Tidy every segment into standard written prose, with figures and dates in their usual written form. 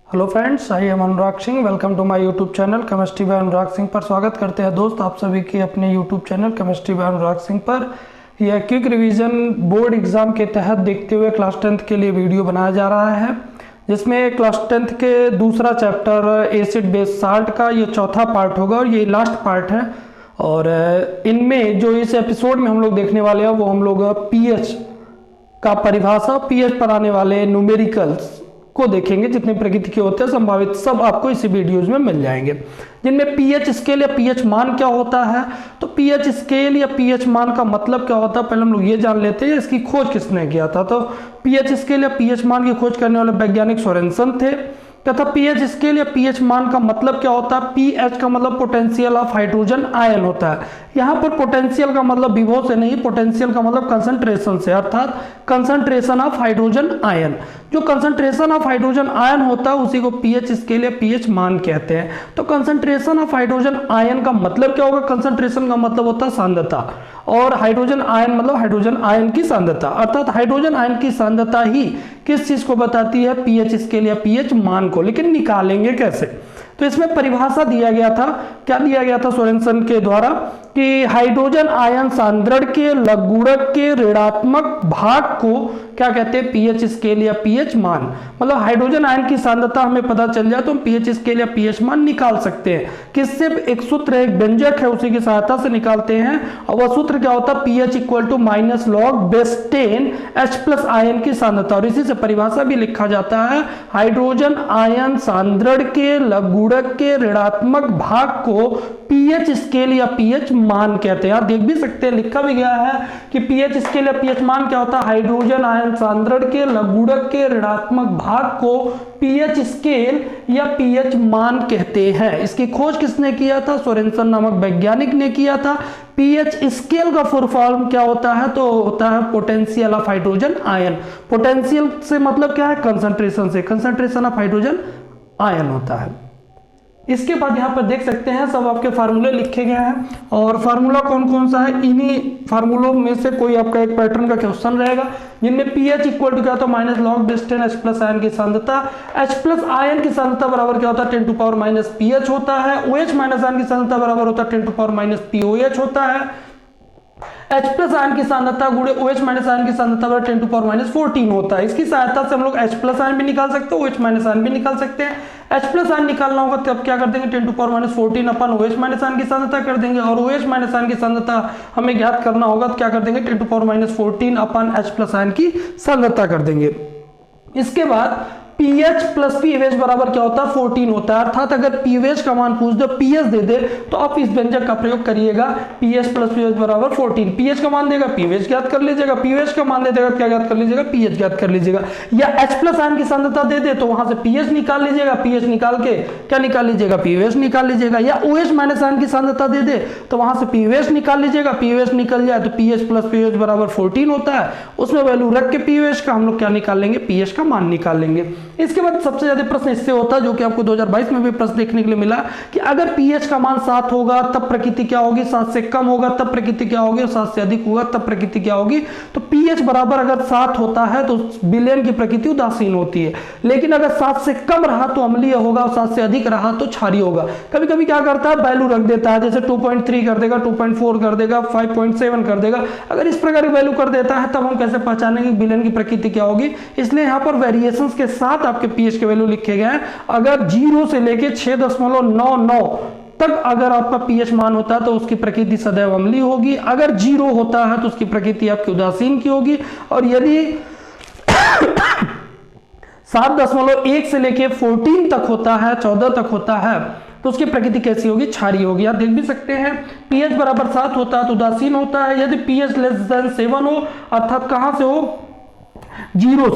Hello friends, I am Anurag Singh. Welcome to my YouTube channel chemistry by Anurag Singh पर स्वागत करते हैं दोस्त आप सभी के अपने YouTube channel chemistry by Anurag Singh पर। यह क्विक रिवीजन बोर्ड एग्जाम के तहत देखते हुए क्लास 10th के लिए वीडियो बनाया जा रहा है, जिसमें क्लास 10th के दूसरा चैप्टर एसिड बेस साल्ट का ये चौथा पार्ट होगा और ये लास्ट पार्ट है। और इनमें जो इस एपिसोड में हम लोग देखने वाले हैं वो हम लोग पीएच का परिभाषा, पीएच पर आने वाले न्यूमेरिकल्स को देखेंगे। जितने प्रकृति के होते हैं संभावित सब आपको इसी वीडियोज में मिल जाएंगे, जिनमें पीएच स्केल या पीएच मान क्या होता है। तो पीएच स्केल या पीएच मान का मतलब क्या होता है पहले हम लोग ये जान लेते हैं, इसकी खोज किसने किया था। तो पीएच स्केल या पीएच मान की खोज करने वाले वैज्ञानिक सोरेनसन थे। तथा पीएच स्केल या पीएच मान का मतलब क्या होता है, पीएच का मतलब पोटेंशियल ऑफ हाइड्रोजन आयन होता है। यहाँ पर पोटेंशियल का मतलब विभव से नहीं, पोटेंशियल का मतलब कंसंट्रेशन से, अर्थात कंसंट्रेशन ऑफ हाइड्रोजन आयन। जो कंसंट्रेशन ऑफ हाइड्रोजन आयन होता है उसी को पीएच स्केल या पीएच मान कहते हैं। तो कंसंट्रेशन ऑफ हाइड्रोजन आयन का मतलब क्या होगा, कंसंट्रेशन का मतलब होता है सांद्रता, और हाइड्रोजन आयन मतलब हाइड्रोजन आयन की सांद्रता, अर्थात हाइड्रोजन आयन की सांद्रता ही किस चीज को बताती है, पीएच स्केल या पीएच मान को। लेकिन निकालेंगे कैसे, तो इसमें परिभाषा दिया गया था, क्या दिया गया था सोरेनसन के द्वारा, कि हाइड्रोजन आयन सांद्रण के लघुगणक के ऋणात्मक भाग को क्या कहते हैं, पीएच स्केल या पीएच मान। मतलब हाइड्रोजन आयन की सांद्रता हमें पता चल जाए तो हम पीएच स्केल या पीएच मान निकाल सकते हैं। किससे, एक सूत्र है, एक व्यंजक है, उसी की सहायता से निकालते हैं। और वह सूत्र क्या होता है, pH equal to minus log base 10 H plus ion की सांद्रता। और इसी से परिभाषा भी लिखा जाता है, हाइड्रोजन आयन सांद्रण के लघुगणक के ऋणात्मक भाग को पीएच स्केल या पीएच मान कहते हैं। आप देख भी सकते हैं, लिखा भी गया है कि पीएच स्केल या पीएच मान क्या होता है, हाइड्रोजन आयन सांद्रण के लघुगणक के ऋणात्मक भाग को पीएच स्केल या पीएच मान कहते हैं। इसकी खोज किसने किया था, सोरेनसन नामक वैज्ञानिक ने किया था। पीएच स्केल का फुल फॉर्म क्या होता है, तो होता है potential of hydrogen ion. Potential से मतलब क्या है, कंसंट्रेशन से, कंसंट्रेशन ऑफ हाइड्रोजन आयन होता है। इसके बाद यहाँ पर देख सकते हैं सब आपके फार्मूले लिखे गए हैं, और फार्मूला कौन कौन सा है, इन्हीं फार्मूलों में से कोई आपका एक पैटर्न का क्वेश्चन रहेगा, जिनमें पीएच इक्वल टू क्या होता है, minus log base 10 H plus ion की सांद्रता। H प्लस आयन की सांद्रता बराबर क्या होता है, 10 टू पावर माइनस पीएच होता है। OH माइनस आयन की सांद्रता बराबर होता है 10 टू पावर माइनस POH होता है। H प्लस आयन की सांद्रता गुणे OH माइनस आयन की सांद्रता बराबर 10 टू पावर माइनस 14 होता है। इसकी सहायता से हम लोग H प्लस आयन भी निकाल सकते हैं, OH माइनस आयन भी निकाल सकते हैं। H प्लस आयन निकालना होगा तो अब क्या कर देंगे, 10 टू पावर माइनस 14 अपन OH माइनस आयन की सांद्रता कर देंगे, और OH माइनस आयन की सांद्रता हमें ज्ञात करना होगा तो क्या कर देंगे, 10 टू पावर माइनस 14 अपन H प्लस आयन की सांद्रता कर देंगे। इसके बाद pH प्लस pH बराबर क्या होता है, 14 होता है। अर्थात अगर pH का मान पूछ दो, pH दे दे, तो आप इस व्यंजक का प्रयोग करिएगा, pH प्लस pH बराबर 14। pH का मान देगा pH ज्ञात कर लीजिएगा, pH का मान दे देगा क्या ज्ञात कर लीजिएगा, pH ज्ञात कर लीजिएगा। या H प्लस आयन की सांद्रता दे दे तो वहां से pH निकाल लीजिएगा, pH निकाल के क्या निकाल लीजिएगा, pH निकाल लीजिएगा। या OH माइनस आयन की सांद्रता दे दे तो वहां से pH निकाल लीजिएगा, pH निकल जाए तो pH प्लस pH बराबर 14 होता है। उसमें वैल्यू रख के pH का हम लोग क्या निकाल लेंगे, pH का मान निकाल लेंगे। इसके बाद सबसे ज्यादा प्रश्न इससे होता है, जो कि आपको 2022 में भी प्रश्न देखने के लिए मिला, कि अगर pH का मान 7 होगा तब प्रकृति क्या होगी, 7 से कम होगा तब प्रकृति क्या होगी, और 7 से अधिक होगा तब प्रकृति क्या होगी। तो pH बराबर अगर 7 होता है तो विलयन की प्रकृति उदासीन होती है, लेकिन अगर 7 से कम रहा तो अम्लीय होगा, और 7 से अधिक रहा तो क्षारीय होगा। कभी कभी क्या करता है, वैल्यू रख देता है, जैसे 2.3 कर देगा, 2.4 कर देगा, 5.7 कर देगा। अगर इस प्रकार की वैल्यू कर देता है तब हम कैसे पहचानेंगे विलयन की प्रकृति क्या होगी। इसलिए यहाँ पर वेरिएशंस के साथ आपके pH के वैल्यू लिखे गए हैं। अगर 0 से लेके 6.99 तक अगर आपका pH मान होता है तो उसकी प्रकृति सदैव अम्लीय होगी। अगर 0 होता है तो उसकी प्रकृति आपकी उदासीन की होगी। और यदि 7.1 से लेके 14 तक होता है, 14 तक होता है, तो उसकी प्रकृति कैसी होगी, क्षारीय होगी। आप देख भी सकते हैं pH बराबर 7 होता है तो उदासीन होता है। यदि pH लेस देन 7 हो, अर्थात कहां से हो, 0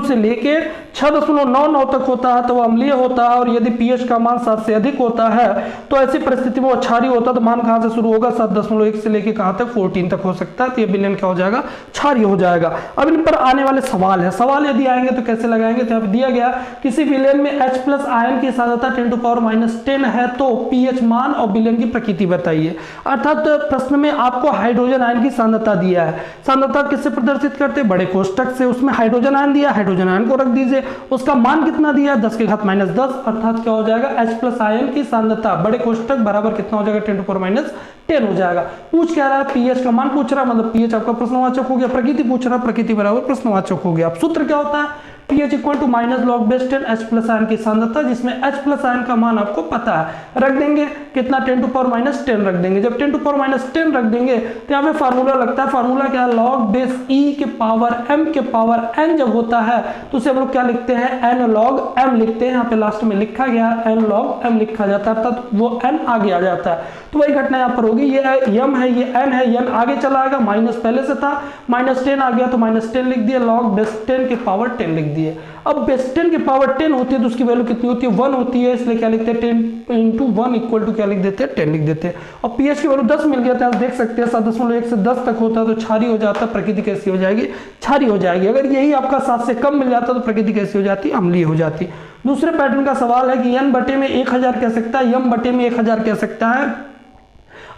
से लेके 6.99 तक होता है तो वह अम्लीय होता है। और यदि pH का मान 7 से अधिक होता है तो ऐसी परिस्थिति में वो क्षारीय होता है। तो मान कहां से शुरू होगा, 7.1 से लेके कहां तक, 14 तक हो सकता है। तो ये विलयन क्या हो जाएगा, क्षारीय हो जाएगा। अब इन पर आने वाले सवाल है, सवाल यदि आएंगे तो कैसे लगाएंगे, तो यहाँ दिया गया किसी विलयन में H प्लस आयन की सांद्रता 10 टू पावर माइनस 10 है तो pH मान और विलयन की प्रकृति बताइए। अर्थात प्रश्न में आपको हाइड्रोजन आयन की सांद्रता दिया है, सांद्रता किससे प्रदर्शित करते हैं, बड़े कोष्टक से, उसमें हाइड्रोजन आयन दिया, हाइड्रोजन आयन को रख दीजिए, उसका मान कितना दिया 10 के घात माइनस 10, अर्थात क्या हो जाएगा H प्लस आयन की सांद्रता बड़े कोष्टक बराबर कितना हो जाएगा 10 टू पावर माइनस 10 हो जाएगा। पूछ क्या रहा है, पीएच का मान पूछ रहा है, मतलब पीएच आपका प्रश्नवाचक हो गया, प्रकृति पूछ रहा है, प्रकृति बराबर प्रश्नवाचक हो गया। अब सूत्र क्या होता है, pH equal to minus log base 10 H plus ion की सांद्रता, जिसमें H प्लस आयन का मान आपको पता है, रख देंगे कितना 10 टू पावर माइनस 10 रख देंगे। जब 10 टू पावर माइनस 10 रख देंगे तो यहाँ पे फार्मूला लगता है, फार्मूला क्या है, लॉग बेस E के पावर M के पावर N जब होता है तो उसे हम लोग क्या लिखते हैं, N लॉग M लिखते हैं। यहाँ पे लास्ट में लिखा गया N लॉग M लिखा जाता है, अर्थात वो N आगे आ जाता है। तो वही घटना यहाँ पर होगी, ये M है, ये N है, N आगे चला आएगा, माइनस पहले से था, माइनस 10 आ गया तो माइनस 10 लिख दिया, लॉग बेस 10 के पावर 10 लिख दिए। अब बेस 10 की पावर 10 होती है तो उसकी वैल्यू कितनी होती है, 1 होती है, इसलिए क्या लिखते हैं 10 इंटू 1 इक्वल टू क्या लिख देते हैं 10 लिख देते हैं। और पीएच की वैल्यू 10 मिल गया था, देख सकते हैं 7.1 से 10 तक होता है तो क्षारीय हो जाता है, प्रकृति कैसी हो जाएगी, क्षारीय हो जाएगी। अगर यही आपका 7 से कम मिल जाता तो प्रकृति कैसी हो जाती, अम्लीय हो जाती। दूसरे पैटर्न का सवाल है कि n बटे में 1000 कह सकता है, m बटे में 1000 कह सकता है।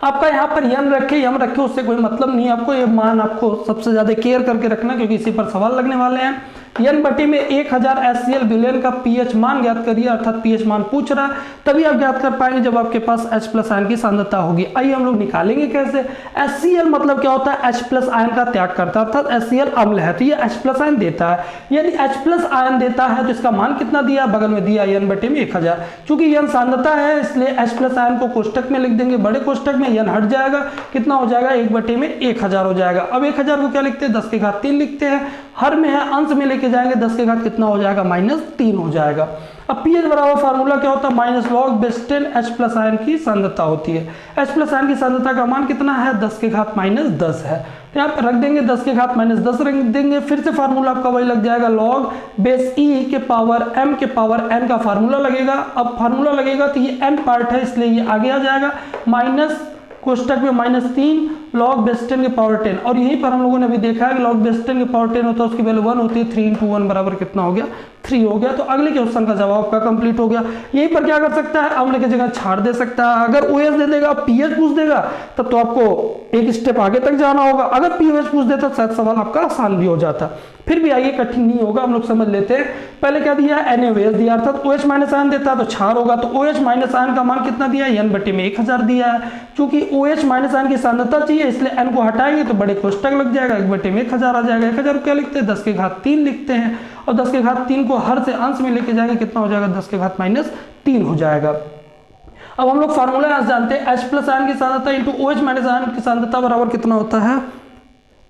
आपका यहाँ पर यम रखे यम रखे उससे कोई मतलब नहीं है, आपको ये मान आपको सबसे ज्यादा केयर करके रखना क्योंकि इसी पर सवाल लगने वाले हैं। n बटे में 1000 HCl विलेन का pH मान ज्ञात करिए, अर्थात pH मान पूछ रहा है, तभी आप ज्ञात कर पाएंगे जब आपके पास H प्लस आयन की सांद्रता होगी। आइए हम लोग निकालेंगे कैसे। HCl मतलब क्या होता है, H प्लस आयन का त्याग करता है, अर्थात HCl अम्ल है तो ये H प्लस आयन देता है। यदि H प्लस आयन देता है तो इसका मान कितना दिया, बगल में दिया n बटे में 1000। चूंकि n सांद्रता है इसलिए H प्लस आयन को कोष्टक में लिख देंगे, बड़े कोष्टक में n हट जाएगा, कितना हो जाएगा 1 बटे में 1000 हो जाएगा। अब 1000 को क्या लिखते हैं, 10 के घात 3 लिखते हैं, हर में है अंश में लेके जाएंगे, 10 के घात कितना हो जाएगा -3 हो जाएगा। अब पीएच बराबर फार्मूला क्या होता है, minus log base 10 H plus ion की सांद्रता होती है। H प्लस आयन की सांद्रता का मान कितना है, 10 के घात -10 है, तो यहाँ पे रख देंगे 10 के घात -10 रख देंगे। फिर से फार्मूला आपका वही लग जाएगा, लॉग बेस E के पावर M के पावर N का फार्मूला लगेगा। अब फार्मूला लगेगा तो ये N पार्ट है इसलिए ये आगे आ जाएगा, माइनस कोष्टक में -3 लॉग बेस 10 के पावर 10। और यहीं पर हम लोगों ने अभी देखा है कि लॉग बेस 10 के पावर 10 होता है, उसकी वैल्यू 1 होती है, 3 इंटू 1 बराबर कितना हो गया 3 हो गया। तो अगले क्वेश्चन का जवाब आपका कंप्लीट हो गया। यहीं पर क्या कर सकता है, अम्ल की जगह छाड़ दे सकता है। अगर OH दे देगा, पीएच पूछ देगा तब तो आपको एक स्टेप आगे तक जाना होगा, अगर पीएच पूछ देता शायद सवाल आपका आसान भी हो जाता। फिर भी आइए कठिन नहीं होगा, हम लोग समझ लेते हैं। पहले क्या दिया, NaOH दिया, अर्थात OH माइनस आयन देता है तो क्षार होगा, तो OH माइनस आयन का मान कितना दिया, n बटे में 1000 दिया है। चूंकि OH माइनस आयन की सांद्रता चाहिए इसलिए n को हटाएंगे तो बड़े कोष्टक लग जाएगा, 1 बटे में 1000 आ जाएगा। 1000 क्या लिखते हैं, 10 के घात 3 लिखते हैं, और 10 के घात 3 को हर से अंश में लेके जाएंगे, कितना हो जाएगा 10 के घात -3 हो जाएगा। अब हम लोग फार्मूला जानते हैं, H प्लस आयन की सांद्रता इंटू OH माइनस आयन की सांद्रता बराबर कितना होता है,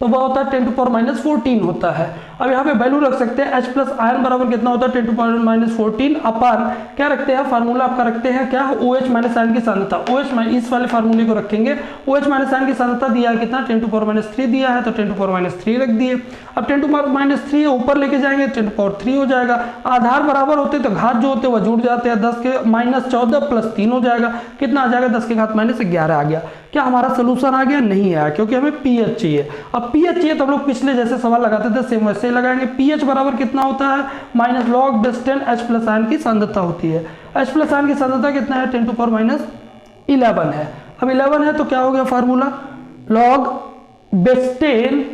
तो वह होता है 10 टू पावर -14 होता है। अब यहाँ पे वैल्यू रख सकते हैं, H प्लस आयन बराबर कितना होता है 10 टू पावर -14 अपान क्या रखते हैं, फार्मूला आपका रखते हैं क्या, OH माइनस आयन की सांद्रता। OH इस वाले फार्मूले को रखेंगे, OH माइनस आयन की सांद्रता दिया है कितना, 10 टू पावर -3 दिया है, तो 10 टू पावर -3 रख दिए। अब 10 टू पावर -3 ऊपर लेके जाएंगे 10 टू पावर 3 हो जाएगा। आधार बराबर होते तो घात जो होते हैं वह जुड़ जाते हैं, 10 के -14 प्लस 3 हो जाएगा, कितना आ जाएगा 10 के घात -11 आ गया। क्या हमारा सोल्यूशन आ गया, नहीं आया, क्योंकि हमें पीएच चाहिए। अब पीएच चाहिए तो हम लोग पिछले जैसे सवाल लगाते थे सेम वैसे ही लगाएंगे। पीएच बराबर कितना होता है, minus log base 10 H plus ion की सांद्रता होती है। H प्लस आयन की सांद्रता कितना है, 10 टू पावर -11 है। अब 11 है तो क्या हो गया formula, log base 10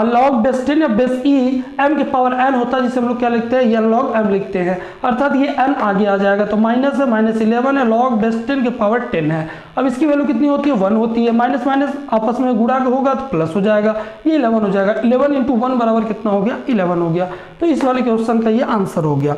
log base 10 या बेस E M के पावर n होता है, जिसे हम लोग क्या लिखते हैं, n लॉग m लिखते हैं, अर्थात ये n आगे आ जाएगा, तो माइनस है, -11 है, लॉग बेस 10 के पावर 10 है। अब इसकी वैल्यू कितनी होती है, 1 होती है, माइनस माइनस आपस में गुणा होगा तो प्लस हो जाएगा, ये 11 हो जाएगा। 11 इंटू 1 बराबर कितना हो गया, 11 हो गया। तो इस वाले क्वेश्चन का ये आंसर हो गया।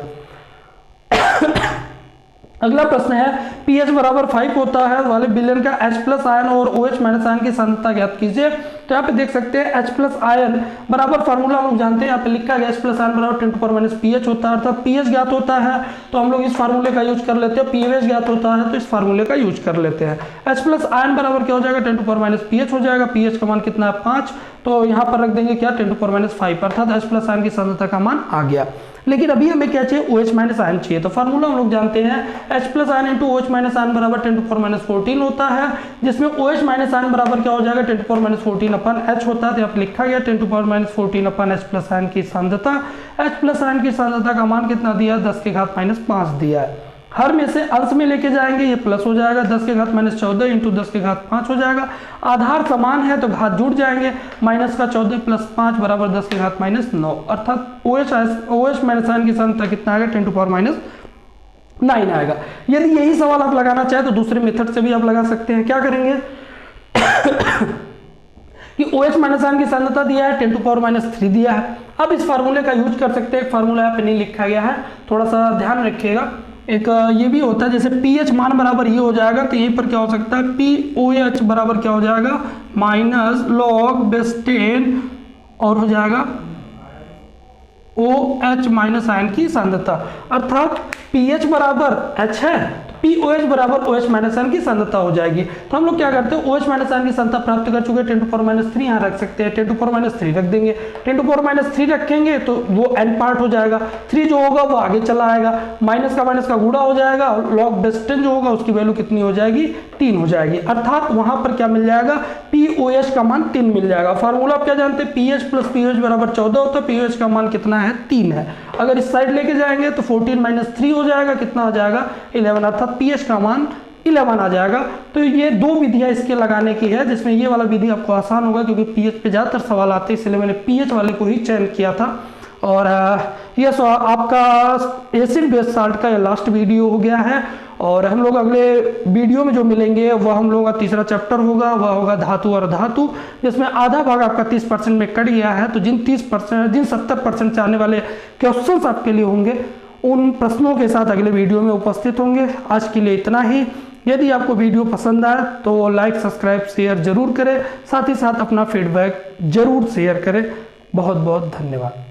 अगला प्रश्न है, pH बराबर 5 होता है वाले विलेन का H प्लस आयन और OH माइनस आयन की सांद्रता ज्ञात कीजिए। तो यहाँ पे देख सकते हैं H प्लस आयन बराबर फार्मूला हम लोग जानते हैं, यहाँ पे लिखा गया H प्लस आयन बराबर 10 टू पावर -pH होता है, अर्थात pH ज्ञात होता है तो हम लोग इस फार्मूले का यूज कर लेते हैं। pH ज्ञात होता है तो इस फार्मूले का यूज कर लेते हैं। H प्लस आयन बराबर क्या हो जाएगा, 10 टू पावर -pH हो जाएगा, pH का मान कितना है 5, तो यहाँ पर रख देंगे क्या 10 टू पावर -5, अर्थात H प्लस आयन की सांद्रता का मान आ गया। लेकिन अभी हमें क्या चाहिए, OH माइनस आयन चाहिए। तो फार्मूला हम लोग जानते हैं, H plus ion into OH minus ion बराबर 10 टू पावर -14 होता है, जिसमें OH माइनस आयन बराबर क्या हो जाएगा 10 टू पावर -14 अपन H होता है, तो यहाँ पे लिखा गया 10 टू पावर -14 अपन H प्लस आयन की सांद्रता। H प्लस आयन की सांद्रता का मान कितना दिया, 10 के घात -5 दिया है। हर में से अंश में लेके जाएंगे, ये प्लस हो जाएगा, 10 के घात -14 इंटू 10 के घात 5 हो जाएगा। आधार समान है तो घात जुड़ जाएंगे, माइनस का 14 प्लस 5 बराबर 10 के घात -9, अर्थात OH माइनस आयन की सांद्रता कितना आएगा, 10⁻9 आएगा। यदि यही सवाल आप लगाना चाहे तो दूसरे मेथड से भी आप लगा सकते हैं। क्या करेंगे कि OH माइनस आयन की सांद्रता दिया है, 10⁻³ दिया है। अब इस फार्मूले का यूज कर सकते हैं, एक फार्मूला यहाँ पे नहीं लिखा गया है, थोड़ा सा ध्यान रखिएगा। एक ये भी होता है, जैसे pH मान बराबर ये हो जाएगा, तो यहीं पर क्या हो सकता है, POH बराबर क्या हो जाएगा, माइनस log बेस 10 और हो जाएगा OH माइनस आयन की सांद्रता, अर्थात pH बराबर H है, POH बराबर OH माइनस आयन की सांद्रता हो जाएगी। तो हम लोग क्या करते हैं, OH माइनस आयन की सांद्रता प्राप्त कर चुके, 10⁻³ यहाँ रख सकते हैं, 10⁻³ रख देंगे। 10⁻³ रखेंगे तो वो n पार्ट हो जाएगा, 3 जो होगा वो आगे चला आएगा, माइनस का गुणा हो जाएगा, log बेस 10 जो होगा उसकी वैल्यू कितनी हो जाएगी, 3 हो जाएगी, अर्थात वहां पर क्या मिल जाएगा, POH का मान 3 मिल जाएगा। फार्मूला आप क्या जानते हैं, pH प्लस POH बराबर 14 होता है, POH का मान कितना है, 3 है। अगर इस साइड लेके जाएंगे तो 14 - 3 हो जाएगा, कितना हो जाएगा, 11, अर्थात pH का मान 11 आ जाएगा। तो ये 2 विधियां इसके लगाने की है, जिसमें ये वाला विधि आपको आसान होगा क्योंकि pH पे ज़्यादातर सवाल आते हैं, इसलिए मैंने pH वाले को ही चयन किया था। और ये आपका एसिड बेस साल्ट का लास्ट वीडियो हो गया है, और हम लोग अगले वीडियो में जो मिलेंगे वह हम लोगों का तीसरा चैप्टर होगा, वह होगा धातु और धातु, जिसमें आधा भाग आपका 30% में कट गया है। तो जिन 70% से आने वाले क्वेश्चंस आपके लिए होंगे, उन प्रश्नों के साथ अगले वीडियो में उपस्थित होंगे। आज के लिए इतना ही। यदि आपको वीडियो पसंद आए तो लाइक, सब्सक्राइब, शेयर जरूर करें, साथ ही साथ अपना फीडबैक जरूर शेयर करें। बहुत बहुत धन्यवाद।